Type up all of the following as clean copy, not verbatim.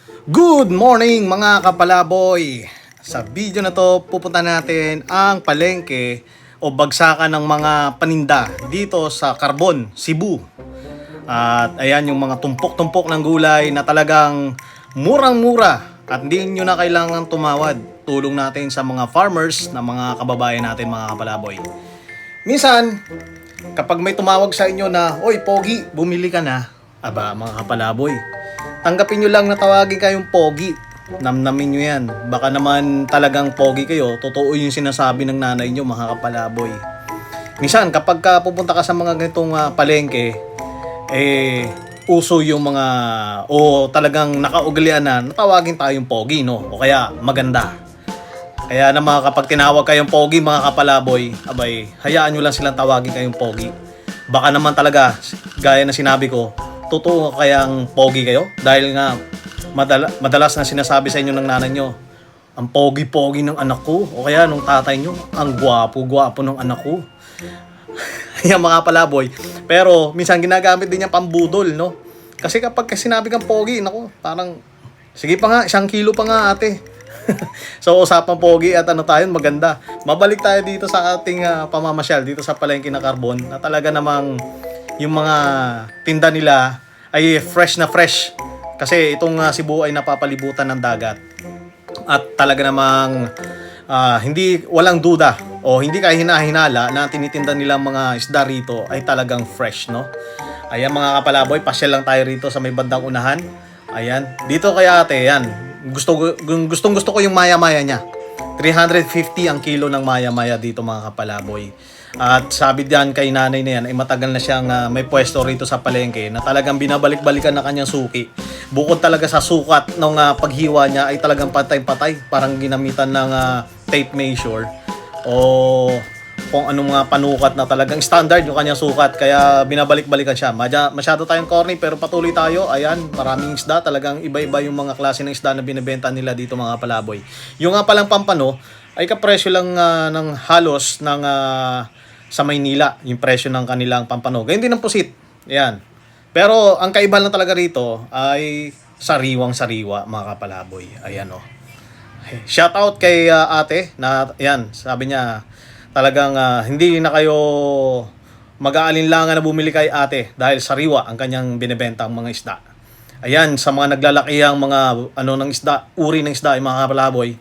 Good morning mga kapalaboy! Sa video na to, pupunta natin ang palengke o bagsakan ng mga paninda dito sa Carbon, Cebu. At ayan yung mga tumpok-tumpok ng gulay na talagang murang-mura at hindi nyo na kailangan tumawad. Tulong natin sa mga farmers na mga kababayan natin mga kapalaboy. Minsan, kapag may tumawag sa inyo na, "Oy, Pogi, bumili ka na." Aba, mga kapalaboy, tanggapin nyo lang na tawagin kayong Pogi. Namnamin nyo yan. Baka naman talagang Pogi kayo. Totoo yung sinasabi ng nanay nyo, mga kapalaboy. Minsan, kapag pupunta ka sa mga ganitong palengke, uso yung mga, talagang nakaugalian na tawagin tayong Pogi, no? O kaya, maganda. Kaya na kapag tinawag kayong Pogi, mga kapalaboy, abay, hayaan nyo lang silang tawagin kayong Pogi. Baka naman talaga, gaya na sinabi ko, totoo kayang Pogi kayo? Dahil nga, madalas na sinasabi sa inyo ng nanay nyo, ang Pogi-Pogi ng anak ko. O kaya nung tatay nyo, ang gwapo-gwapo ng anak ko. Ayan mga palaboy. Pero minsan ginagamit din yung pambudol, no? Kasi kapag sinabi kang Pogi, naku, parang, sige pa nga, 1 kilo pa nga ate. So usapang Pogi at tayo maganda. Mabalik tayo dito sa ating pamamasyal dito sa palengke na Carbon na talaga namang yung mga tinda nila ay fresh na fresh. Kasi itong Cebu ay napapalibutan ng dagat. At talaga namang hindi walang duda o hindi kayo hinahinala na tinitinda nilang mga isda rito ay talagang fresh, no? Ayan mga kapalaboy, pasyal lang tayo rito sa may bandang unahan. Ayan, dito kay ate, yan. Gustong gusto ko yung maya-maya niya. 350 ang kilo ng maya-maya dito mga kapalaboy. At sabi diyan kay nanay na yan ay matagal na siyang may pwesto rito sa palengke na talagang binabalik-balikan na kanyang suki. Bukod talaga sa sukat ng paghiwa niya ay talagang patay-patay. Parang ginamitan ng tape measure o kung anong mga panukat na talagang standard yung kanyang sukat. Kaya binabalik-balikan siya. Masyado tayong corny pero patuloy tayo. Ayan, maraming isda. Talagang iba-iba yung mga klase ng isda na binibenta nila dito mga palaboy. Yung nga palang pampano ay kapresyo lang ng halos ng sa Maynila. Yung presyo ng kanilang pampano. Ganyan din ang pusit. Ayan. Pero ang kaiba lang talaga rito ay sariwang-sariwa mga kapalaboy. Ayan o. Shout out kay ate na ayan, sabi niya talagang hindi na kayo mag-aalinlangan na bumili kay ate dahil sariwa ang kanyang binebentang mga isda. Ayan, sa mga naglalakihang mga ng isda, uri ng isda, yung mga kapalaboy,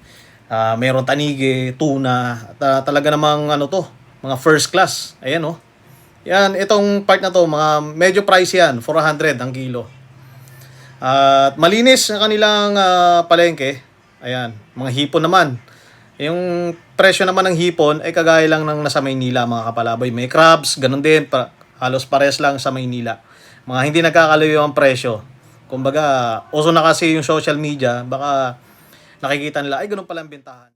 mayroon tanige, tuna, talaga namang mga first class. Ayan oh. Yan, itong part na to, mga medyo pricey yan, 400 ang kilo. At malinis ang kanilang palengke. Ayan, mga hipon naman. Yung presyo naman ng hipon ay kagaya lang ng nasa Maynila mga kapalaboy. May crabs, ganun din, halos pares lang sa Maynila. Mga hindi nagkakalayo ang presyo. Kumbaga, uso na kasi yung social media, baka nakikita nila, ay ganun pala ang bentahan.